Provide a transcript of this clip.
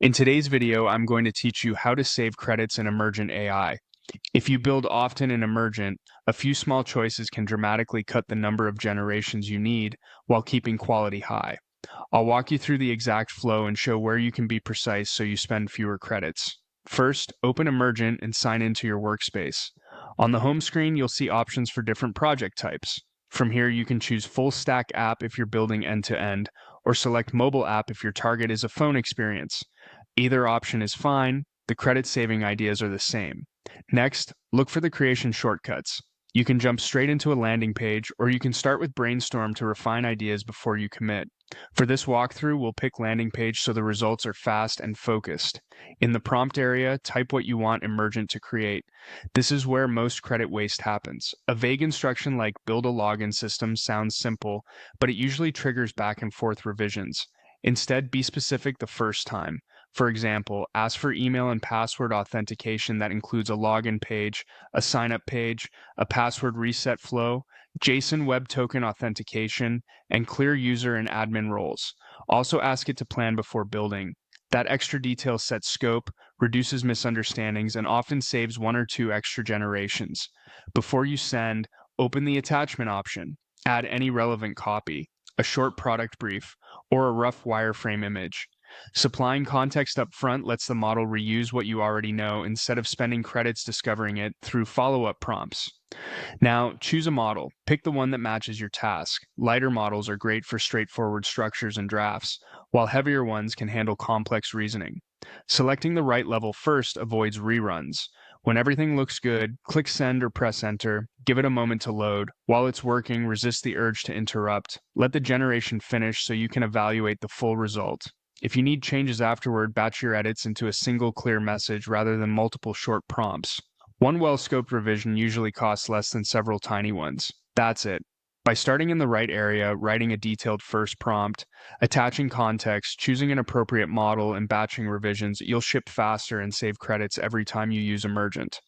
In today's video, I'm going to teach you how to save credits in Emergent AI. If you build often in Emergent, a few small choices can dramatically cut the number of generations you need while keeping quality high. I'll walk you through the exact flow and show where you can be precise so you spend fewer credits. First, open Emergent and sign into your workspace. On the home screen, you'll see options for different project types. From here, you can choose full stack app if you're building end-to-end, or select mobile app if your target is a phone experience. Either option is fine, the credit saving ideas are the same. Next, look for the creation shortcuts. You can jump straight into a landing page, or you can start with Brainstorm to refine ideas before you commit. For this walkthrough, we'll pick landing page so the results are fast and focused. In the prompt area, type what you want Emergent to create. This is where most credit waste happens. A vague instruction like build a login system sounds simple, but it usually triggers back and forth revisions. Instead, be specific the first time. For example, ask for email and password authentication that includes a login page, a sign-up page, a password reset flow, JSON Web Token authentication, and clear user and admin roles. Also ask it to plan before building. That extra detail sets scope, reduces misunderstandings, and often saves one or two extra generations. Before you send, open the attachment option. Add any relevant copy, a short product brief, or a rough wireframe image. Supplying context up front lets the model reuse what you already know instead of spending credits discovering it through follow-up prompts. Now, choose a model. Pick the one that matches your task. Lighter models are great for straightforward structures and drafts, while heavier ones can handle complex reasoning. Selecting the right level first avoids reruns. When everything looks good, click send or press enter. Give it a moment to load. While it's working, resist the urge to interrupt. Let the generation finish so you can evaluate the full result. If you need changes afterward, batch your edits into a single clear message rather than multiple short prompts. One well-scoped revision usually costs less than several tiny ones. That's it. By starting in the right area, writing a detailed first prompt, attaching context, choosing an appropriate model, and batching revisions, you'll ship faster and save credits every time you use Emergent.